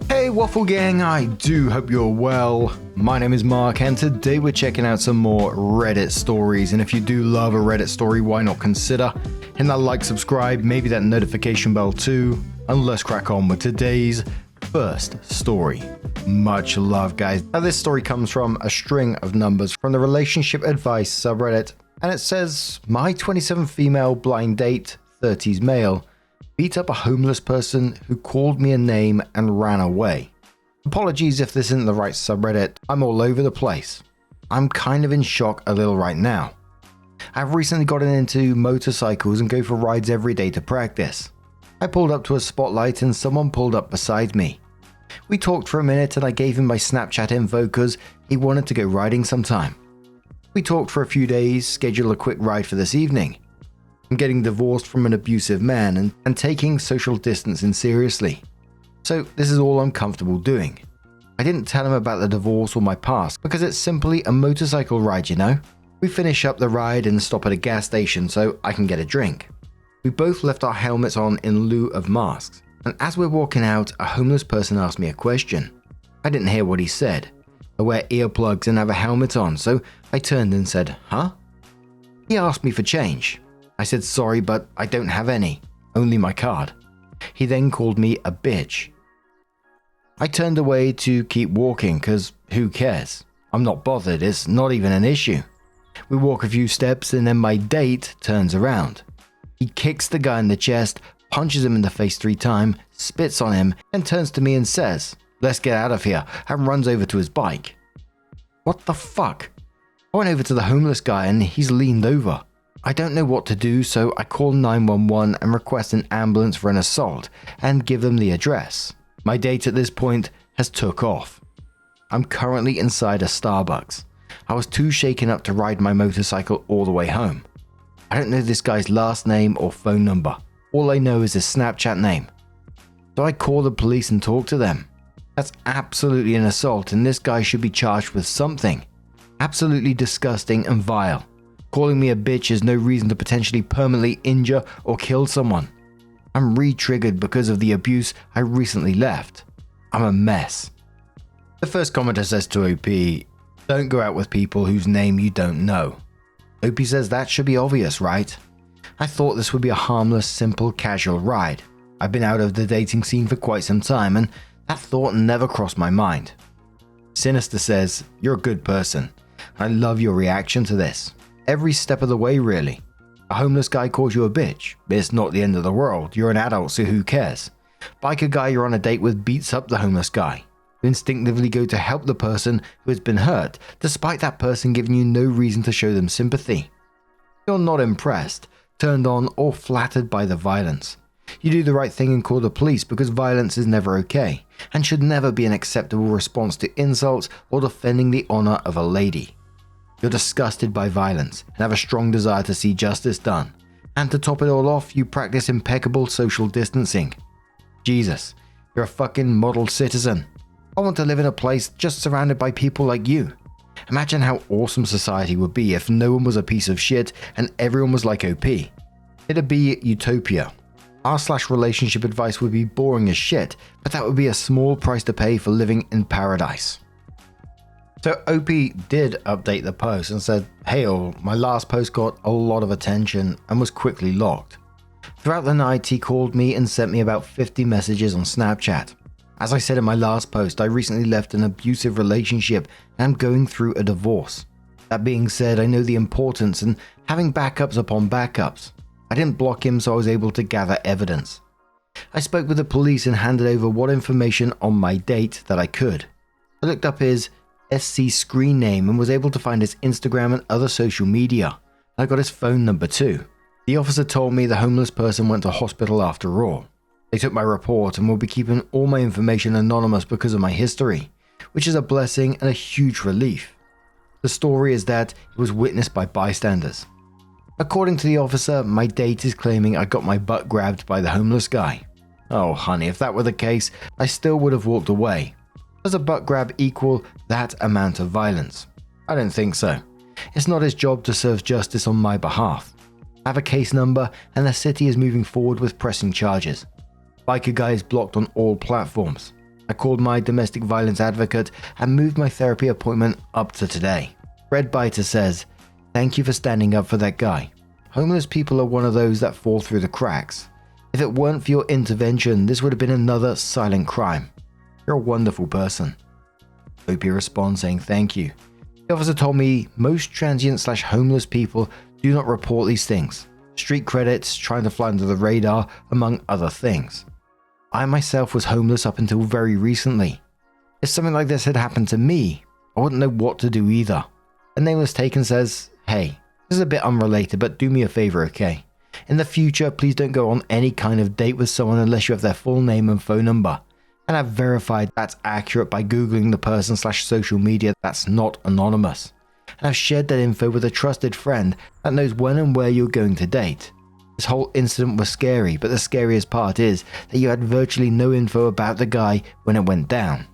Hey Waffle Gang, I do hope you're well. My name is Mark and today we're checking out some more Reddit stories, and if you do love a Reddit story, why not consider hitting that like, subscribe, maybe that notification bell too, and let's crack on with today's first story. Much love, guys. Now this story comes from a string of numbers from the relationship advice subreddit, and it says, my 27 female blind date, 30s male, beat up a homeless person who called me a name and ran away. Apologies if this isn't the right subreddit, I'm all over the place. I'm kind of in shock a little right now. I've recently gotten into motorcycles and go for rides every day to practice. I pulled up to a spotlight and someone pulled up beside me. We talked for a minute and I gave him my Snapchat info because he wanted to go riding sometime. We talked for a few days, scheduled a quick ride for this evening. I'm getting divorced from an abusive man and taking social distancing seriously. So this is all I'm comfortable doing. I didn't tell him about the divorce or my past because it's simply a motorcycle ride, you know? We finish up the ride and stop at a gas station so I can get a drink. We both left our helmets on in lieu of masks, and as we're walking out, a homeless person asked me a question. I didn't hear what he said. I wear earplugs and have a helmet on, so I turned and said, "Huh?" He asked me for change. I said sorry, but I don't have any, only my card. He then called me a bitch. I turned away to keep walking because who cares? I'm not bothered, it's not even an issue. We walk a few steps and then my date turns around. He kicks the guy in the chest, punches him in the face 3 times, spits on him, and turns to me and says, "Let's get out of here," and runs over to his bike. What the fuck? I went over to the homeless guy and he's leaned over. I don't know what to do, so I call 911 and request an ambulance for an assault and give them the address. My date at this point has took off. I'm currently inside a Starbucks. I was too shaken up to ride my motorcycle all the way home. I don't know this guy's last name or phone number. All I know is his Snapchat name. So I call the police and talk to them. That's absolutely an assault and this guy should be charged with something. Absolutely disgusting and vile. Calling me a bitch is no reason to potentially permanently injure or kill someone. I'm re-triggered because of the abuse I recently left. I'm a mess. The first commenter says to OP, don't go out with people whose name you don't know. OP says that should be obvious, right? I thought this would be a harmless, simple, casual ride. I've been out of the dating scene for quite some time and that thought never crossed my mind. Sinister says, you're a good person. I love your reaction to this. Every step of the way, really. A homeless guy calls you a bitch. It's not the end of the world. You're an adult, so who cares? Biker guy you're on a date with beats up the homeless guy. You instinctively go to help the person who has been hurt, despite that person giving you no reason to show them sympathy. You're not impressed, turned on, or flattered by the violence. You do the right thing and call the police because violence is never okay, and should never be an acceptable response to insults or defending the honor of a lady. You're disgusted by violence and have a strong desire to see justice done. And to top it all off, you practice impeccable social distancing. Jesus, you're a fucking model citizen. I want to live in a place just surrounded by people like you. Imagine how awesome society would be if no one was a piece of shit and everyone was like OP. It'd be utopia. R/relationship advice would be boring as shit, but that would be a small price to pay for living in paradise. So OP did update the post and said, hey all, my last post got a lot of attention and was quickly locked. Throughout the night he called me and sent me about 50 messages on Snapchat. As I said in my last post, I recently left an abusive relationship and I'm going through a divorce. That being said, I know the importance and having backups upon backups. I didn't block him so I was able to gather evidence. I spoke with the police and handed over what information on my date that I could. I looked up his SC screen name and was able to find his Instagram and other social media. I got his phone number too. The officer told me the homeless person went to hospital after all. They took my report and will be keeping all my information anonymous because of my history, which is a blessing and a huge relief. The story is that it was witnessed by bystanders. According to the officer, my date is claiming I got my butt grabbed by the homeless guy. Oh honey, if that were the case, I still would have walked away. Does a butt grab equal that amount of violence? I don't think so. It's not his job to serve justice on my behalf. I have a case number and the city is moving forward with pressing charges. Biker guy is blocked on all platforms. I called my domestic violence advocate and moved my therapy appointment up to today. Red Biter says, "Thank you for standing up for that guy. Homeless people are one of those that fall through the cracks. If it weren't for your intervention, this would have been another silent crime. You're a wonderful person." Opie responds saying thank you. The officer told me most transient/homeless people do not report these things. Street credits, trying to fly under the radar, among other things. I myself was homeless up until very recently. If something like this had happened to me, I wouldn't know what to do either. A nameless taken says, "Hey, this is a bit unrelated, but do me a favor, okay? In the future, please don't go on any kind of date with someone unless you have their full name and phone number. And I've verified that's accurate by Googling the person/social media that's not anonymous. And I've shared that info with a trusted friend that knows when and where you're going to date. This whole incident was scary, but the scariest part is that you had virtually no info about the guy when it went down."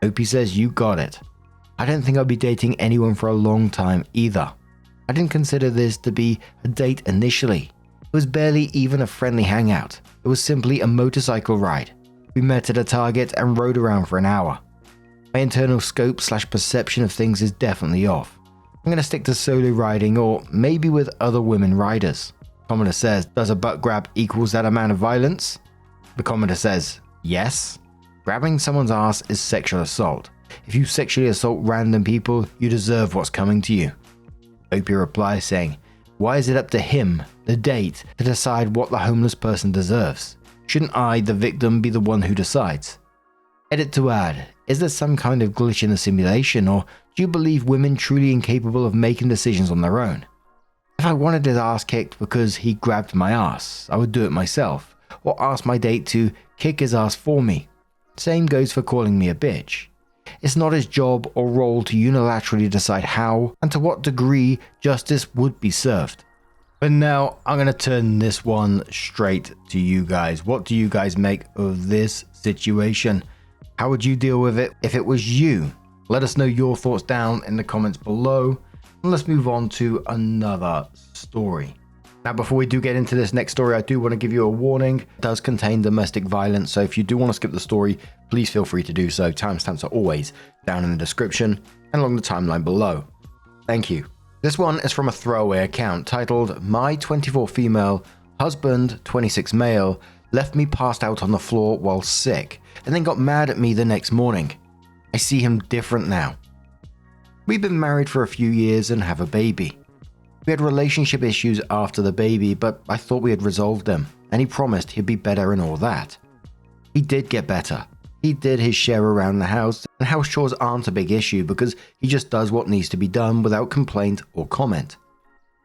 Opie says, "You got it. I don't think I'll be dating anyone for a long time either. I didn't consider this to be a date initially. It was barely even a friendly hangout. It was simply a motorcycle ride. We met at a Target and rode around for an hour. My internal scope/perception of things is definitely off. I'm going to stick to solo riding or maybe with other women riders." Commenter says, "Does a butt grab equals that amount of violence?" The commenter says, "Yes. Grabbing someone's ass is sexual assault. If you sexually assault random people, you deserve what's coming to you." Opie replies saying, "Why is it up to him, the date, to decide what the homeless person deserves? Shouldn't I, the victim, be the one who decides?" Edit to add, is there some kind of glitch in the simulation, or do you believe women truly incapable of making decisions on their own? If I wanted his ass kicked because he grabbed my ass, I would do it myself, or ask my date to kick his ass for me. Same goes for calling me a bitch. It's not his job or role to unilaterally decide how and to what degree justice would be served. But now I'm going to turn this one straight to you guys. What do you guys make of this situation? How would you deal with it if it was you? Let us know your thoughts down in the comments below. And let's move on to another story. Now, before we do get into this next story, I do want to give you a warning. It does contain domestic violence, so if you do want to skip the story, please feel free to do so. Timestamps are always down in the description and along the timeline below. Thank you. This one is from a throwaway account titled, "My 24 female, husband 26 male, left me passed out on the floor while sick, and then got mad at me the next morning. I see him different now. We've been married for a few years and have a baby. We had relationship issues after the baby, but I thought we had resolved them, and he promised he'd be better and all that. He did get better. He did his share around the house, and house chores aren't a big issue because he just does what needs to be done without complaint or comment.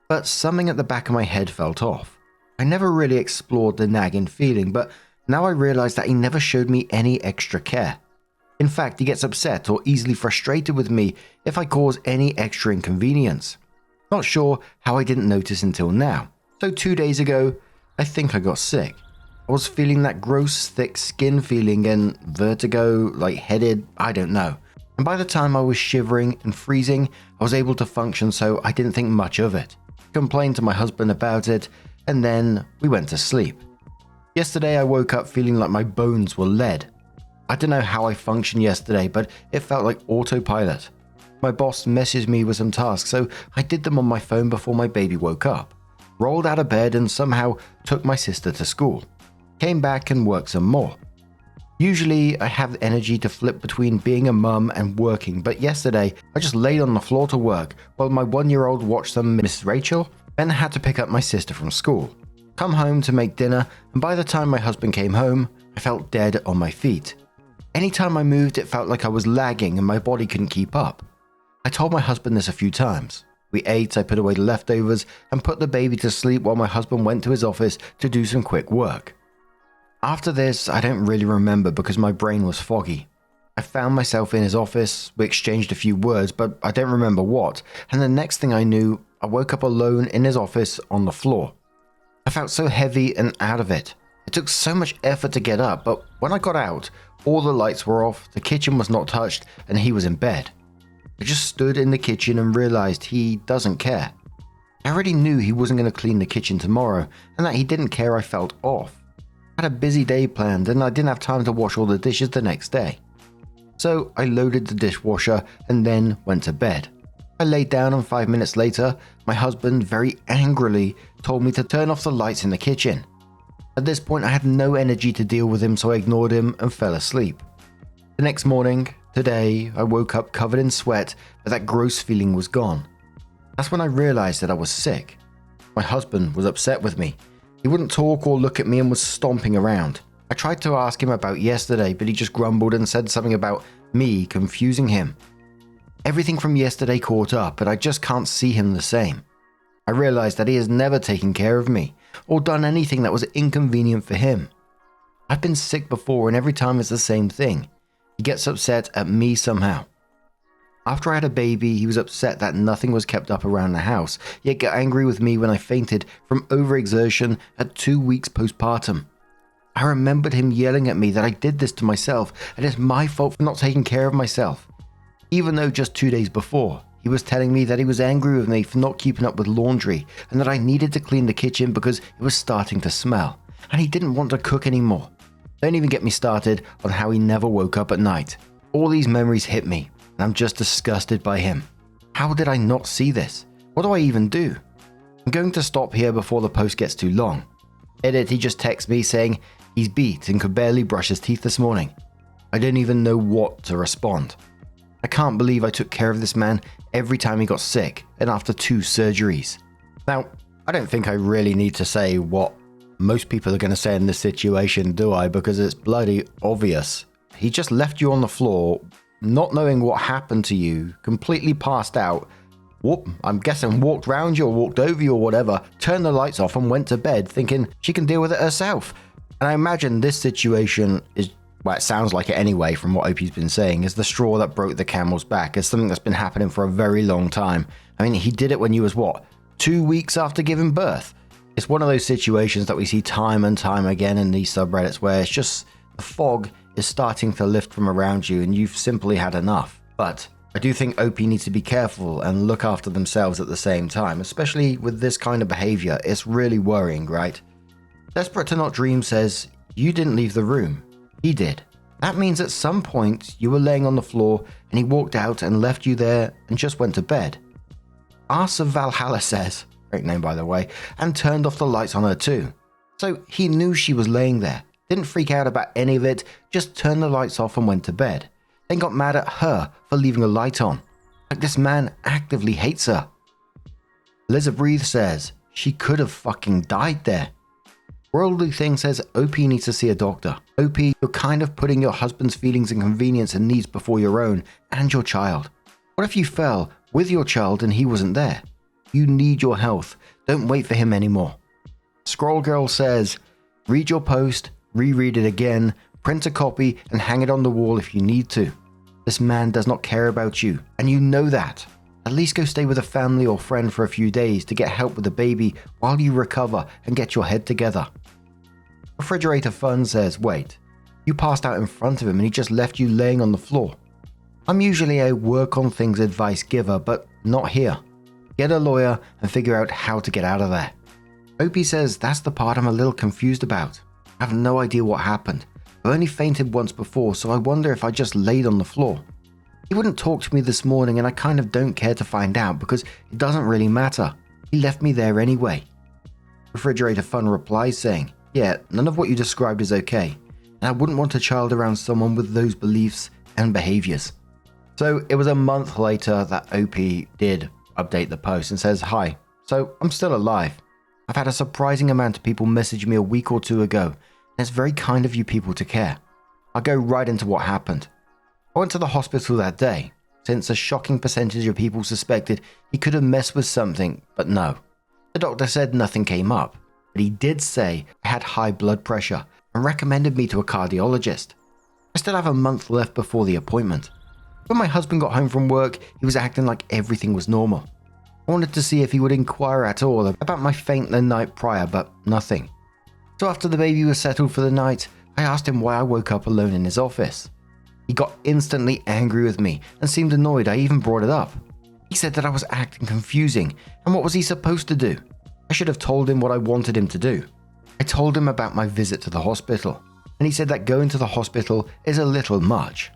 But something at the back of my head felt off. I never really explored the nagging feeling, but now I realize that he never showed me any extra care. In fact, he gets upset or easily frustrated with me if I cause any extra inconvenience. Not sure how I didn't notice until now. So 2 days ago, I think I got sick. I was feeling that gross, thick skin feeling and vertigo, lightheaded, I don't know. And by the time I was shivering and freezing, I was able to function, so I didn't think much of it. Complained to my husband about it, and then we went to sleep. Yesterday, I woke up feeling like my bones were lead. I don't know how I functioned yesterday, but it felt like autopilot. My boss messaged me with some tasks, so I did them on my phone before my baby woke up. Rolled out of bed and somehow took my sister to school. Came back and worked some more. Usually, I have the energy to flip between being a mum and working, but yesterday, I just laid on the floor to work while my 1-year-old watched some Miss Rachel, then had to pick up my sister from school. Come home to make dinner, and by the time my husband came home, I felt dead on my feet. Anytime I moved, it felt like I was lagging and my body couldn't keep up. I told my husband this a few times. We ate, I put away the leftovers, and put the baby to sleep while my husband went to his office to do some quick work. After this, I don't really remember because my brain was foggy. I found myself in his office, we exchanged a few words, but I don't remember what, and the next thing I knew, I woke up alone in his office on the floor. I felt so heavy and out of it. It took so much effort to get up, but when I got out, all the lights were off, the kitchen was not touched, and he was in bed. I just stood in the kitchen and realized he doesn't care. I already knew he wasn't going to clean the kitchen tomorrow, and that he didn't care I felt off. I had a busy day planned and I didn't have time to wash all the dishes the next day. So I loaded the dishwasher and then went to bed. I laid down and 5 minutes later, my husband very angrily told me to turn off the lights in the kitchen. At this point, I had no energy to deal with him, so I ignored him and fell asleep. The next morning, today, I woke up covered in sweat, but that gross feeling was gone. That's when I realized that I was sick. My husband was upset with me. He wouldn't talk or look at me and was stomping around. I tried to ask him about yesterday, but he just grumbled and said something about me confusing him. Everything from yesterday caught up, but I just can't see him the same. I realized that he has never taken care of me or done anything that was inconvenient for him. I've been sick before and every time it's the same thing. He gets upset at me somehow. After I had a baby, he was upset that nothing was kept up around the house, yet got angry with me when I fainted from overexertion at 2 weeks postpartum. I remembered him yelling at me that I did this to myself and it's my fault for not taking care of myself. Even though just 2 days before, he was telling me that he was angry with me for not keeping up with laundry and that I needed to clean the kitchen because it was starting to smell, and he didn't want to cook anymore. Don't even get me started on how he never woke up at night. All these memories hit me, and I'm just disgusted by him. How did I not see this? What do I even do? I'm going to stop here before the post gets too long. Edit, he just texts me saying he's beat and could barely brush his teeth this morning. I don't even know what to respond. I can't believe I took care of this man every time he got sick and after 2 surgeries. Now, I don't think I really need to say what most people are going to say in this situation, do I? Because it's bloody obvious. He just left you on the floor, not knowing what happened to you, completely passed out. I'm guessing walked around you or walked over you or whatever, turned the lights off and went to bed thinking she can deal with it herself. And I imagine this situation is, well, it sounds like it anyway from what Opie's been saying, is the straw that broke the camel's back. It's something that's been happening for a very long time. I mean, he did it when you was 2 weeks after giving birth? It's one of those situations that we see time and time again in these subreddits where it's just the fog is starting to lift from around you and you've simply had enough. But I do think OP needs to be careful and look after themselves at the same time, especially with this kind of behavior. It's really worrying, right? Desperate to Not Dream says, you didn't leave the room. He did. That means at some point you were laying on the floor and he walked out and left you there and just went to bed. Arse of Valhalla says, great name by the way, and turned off the lights on her too. So he knew she was laying there, didn't freak out about any of it, just turned the lights off and went to bed. Then got mad at her for leaving the light on. Like this man actively hates her. Liza Breathe says, she could have fucking died there. Worldly Thing says OP needs to see a doctor. OP, you're kind of putting your husband's feelings and convenience and needs before your own and your child. What if you fell with your child and he wasn't there? You need your health. Don't wait for him anymore. Scroll Girl says, read your post, reread it again, print a copy and hang it on the wall if you need to. This man does not care about you, and you know that. At least go stay with a family or friend for a few days to get help with the baby while you recover and get your head together. Refrigerator Fun says, wait, you passed out in front of him and he just left you laying on the floor. I'm usually a work on things advice giver, but not here. Get a lawyer and figure out how to get out of there. Opie says that's the part I'm a little confused about. I have no idea what happened. I've only fainted once before, so I wonder if I just laid on the floor. He wouldn't talk to me this morning and I kind of don't care to find out because it doesn't really matter. He left me there anyway. Refrigerator Fun replies saying, yeah, none of what you described is okay, and I wouldn't want a child around someone with those beliefs and behaviors. So it was a month later that OP did update the post and says, hi, so I'm still alive. I've had a surprising amount of people message me a week or two ago, and it's very kind of you people to care. I'll go right into what happened. I went to the hospital that day, since a shocking percentage of people suspected he could have messed with something, but no. The doctor said nothing came up, but he did say I had high blood pressure and recommended me to a cardiologist. I still have a month left before the appointment. When my husband got home from work, he was acting like everything was normal. I wanted to see if he would inquire at all about my faint the night prior, but nothing. So after the baby was settled for the night, I asked him why I woke up alone in his office. He got instantly angry with me and seemed annoyed I even brought it up. He said that I was acting confusing, and what was he supposed to do? I should have told him what I wanted him to do. I told him about my visit to the hospital, and he said that going to the hospital is a little much.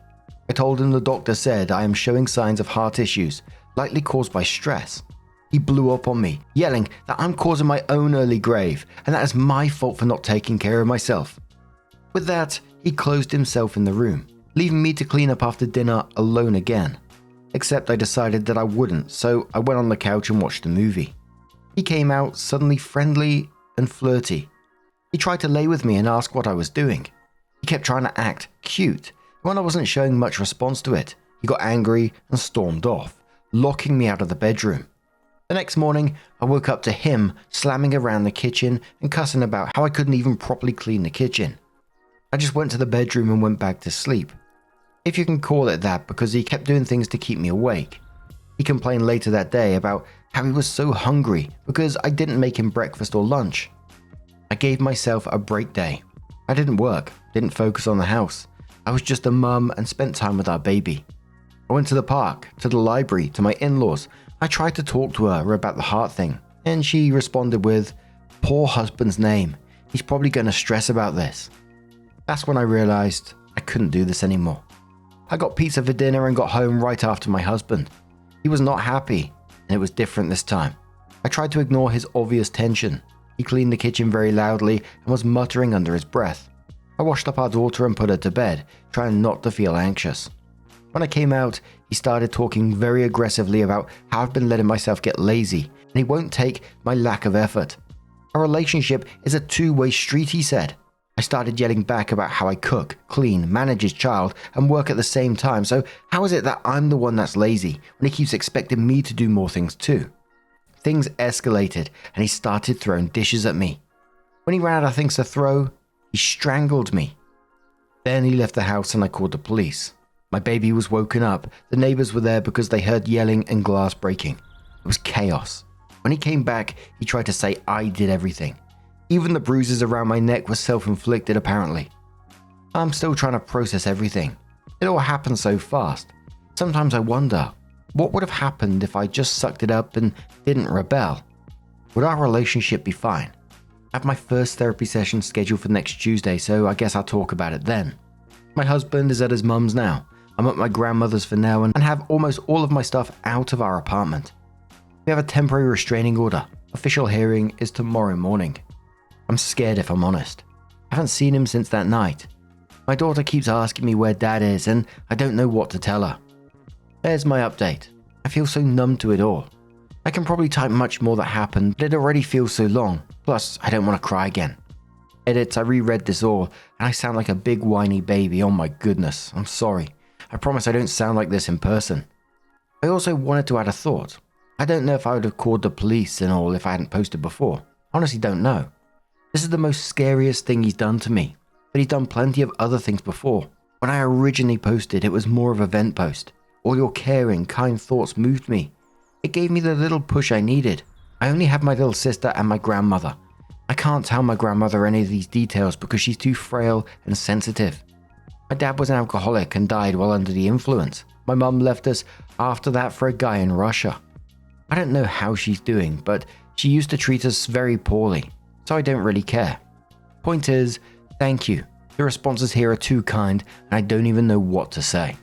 I told him the doctor said I am showing signs of heart issues, likely caused by stress. He blew up on me, yelling that I'm causing my own early grave and that it's my fault for not taking care of myself. With that, he closed himself in the room, leaving me to clean up after dinner alone again. Except I decided that I wouldn't, so I went on the couch and watched a movie. He came out suddenly friendly and flirty. He tried to lay with me and ask what I was doing. He kept trying to act cute. When I wasn't showing much response to it, he got angry and stormed off, locking me out of the bedroom. The next morning, I woke up to him slamming around the kitchen and cussing about how I couldn't even properly clean the kitchen. I just went to the bedroom and went back to sleep. If you can call it that, because he kept doing things to keep me awake. He complained later that day about how he was so hungry because I didn't make him breakfast or lunch. I gave myself a break day. I didn't work, didn't focus on the house. I was just a mum and spent time with our baby. I went to the park, to the library, to my in-laws. I tried to talk to her about the heart thing, and she responded with, "Poor husband's name. He's probably going to stress about this." That's when I realized I couldn't do this anymore. I got pizza for dinner and got home right after my husband. He was not happy, and it was different this time. I tried to ignore his obvious tension. He cleaned the kitchen very loudly and was muttering under his breath. I washed up our daughter and put her to bed, trying not to feel anxious. When I came out, he started talking very aggressively about how I've been letting myself get lazy, and he won't take my lack of effort. Our relationship is a two-way street, he said. I started yelling back about how I cook, clean, manage his child, and work at the same time, so how is it that I'm the one that's lazy when he keeps expecting me to do more things too? Things escalated, and he started throwing dishes at me. When he ran out of things to throw, he strangled me. Then he left the house and I called the police. My baby was woken up. The neighbors were there because they heard yelling and glass breaking. It was chaos. When he came back, he tried to say I did everything. Even the bruises around my neck were self-inflicted apparently. I'm still trying to process everything. It all happened so fast. Sometimes I wonder, what would have happened if I just sucked it up and didn't rebel? Would our relationship be fine? I have my first therapy session scheduled for next Tuesday, so I guess I'll talk about it then. My husband is at his mum's now. I'm at my grandmother's for now and have almost all of my stuff out of our apartment. We have a temporary restraining order. Official hearing is tomorrow morning. I'm scared if I'm honest. I haven't seen him since that night. My daughter keeps asking me where dad is and I don't know what to tell her. There's my update. I feel so numb to it all. I can probably type much more that happened, but it already feels so long. Plus, I don't want to cry again. Edits, I reread this all, and I sound like a big whiny baby. Oh my goodness, I'm sorry. I promise I don't sound like this in person. I also wanted to add a thought. I don't know if I would have called the police and all if I hadn't posted before. Honestly don't know. This is the most scariest thing he's done to me, but he's done plenty of other things before. When I originally posted, it was more of a vent post. All your caring, kind thoughts moved me. It gave me the little push I needed. I only have my little sister and my grandmother. I can't tell my grandmother any of these details because she's too frail and sensitive. My dad was an alcoholic and died while under the influence. My mum left us after that for a guy in Russia. I don't know how she's doing, but she used to treat us very poorly, so I don't really care. Point is, thank you. The responses here are too kind and I don't even know what to say.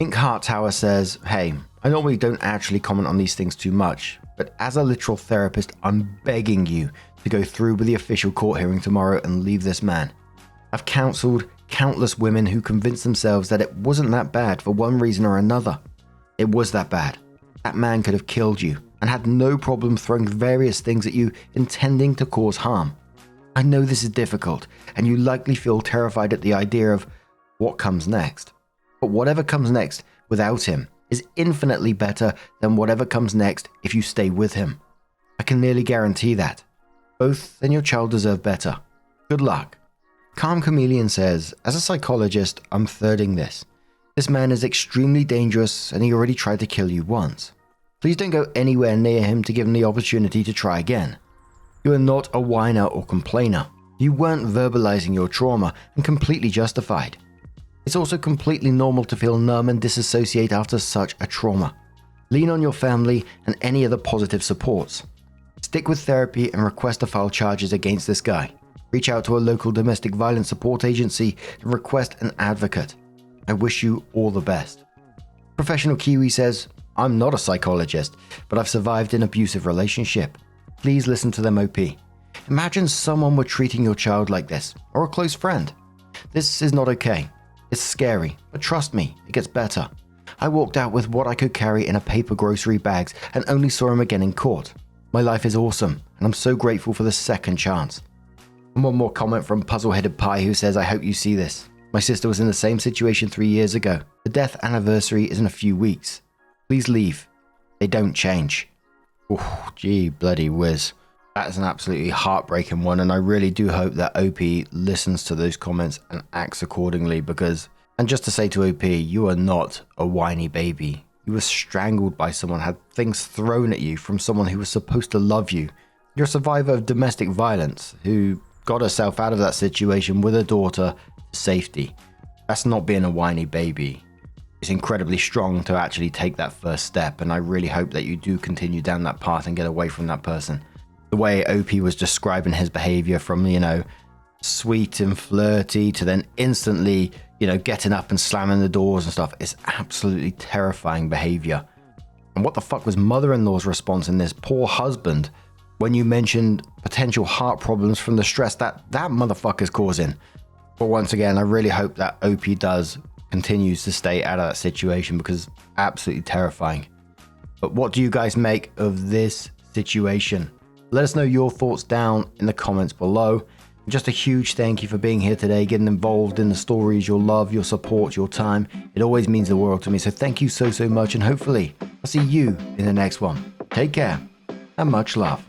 Ink Heart Tower says, hey, I normally don't actually comment on these things too much, but as a literal therapist, I'm begging you to go through with the official court hearing tomorrow and leave this man. I've counseled countless women who convinced themselves that it wasn't that bad for one reason or another. It was that bad. That man could have killed you and had no problem throwing various things at you intending to cause harm. I know this is difficult and you likely feel terrified at the idea of what comes next. But whatever comes next without him is infinitely better than whatever comes next if you stay with him. I can nearly guarantee that. Both and your child deserve better. Good luck. Calm Chameleon says, as a psychologist, I'm thirding this. This man is extremely dangerous and he already tried to kill you once. Please don't go anywhere near him to give him the opportunity to try again. You are not a whiner or complainer. You weren't verbalizing your trauma and completely justified. It's also completely normal to feel numb and disassociate after such a trauma. Lean on your family and any other positive supports. Stick with therapy and request to file charges against this guy. Reach out to a local domestic violence support agency and request an advocate. I wish you all the best. Professional Kiwi says, I'm not a psychologist, but I've survived an abusive relationship. Please listen to them, OP. Imagine someone were treating your child like this, or a close friend. This is not okay. It's scary, but trust me, it gets better. I walked out with what I could carry in a paper grocery bags and only saw him again in court. My life is awesome, and I'm so grateful for the second chance. And one more comment from Puzzle-Headed Pie, who says, I hope you see this. My sister was in the same situation 3 years ago. The death anniversary is in a few weeks. Please leave. They don't change. Oh, gee, bloody whiz. That is an absolutely heartbreaking one, and I really do hope that OP listens to those comments and acts accordingly, because, and just to say to OP, you are not a whiny baby. You were strangled by someone, had things thrown at you from someone who was supposed to love you. You're a survivor of domestic violence who got herself out of that situation with her daughter to safety. That's not being a whiny baby. It's incredibly strong to actually take that first step, and I really hope that you do continue down that path and get away from that person. The way OP was describing his behavior from, sweet and flirty to then instantly, getting up and slamming the doors and stuff, is absolutely terrifying behavior. And what the fuck was mother-in-law's response in this? Poor husband, when you mentioned potential heart problems from the stress that motherfucker's causing. But once again, I really hope that OP continues to stay out of that situation, because absolutely terrifying. But what do you guys make of this situation? Let us know your thoughts down in the comments below. And just a huge thank you for being here today, getting involved in the stories, your love, your support, your time. It always means the world to me. So thank you so much, and hopefully I'll see you in the next one. Take care and much love.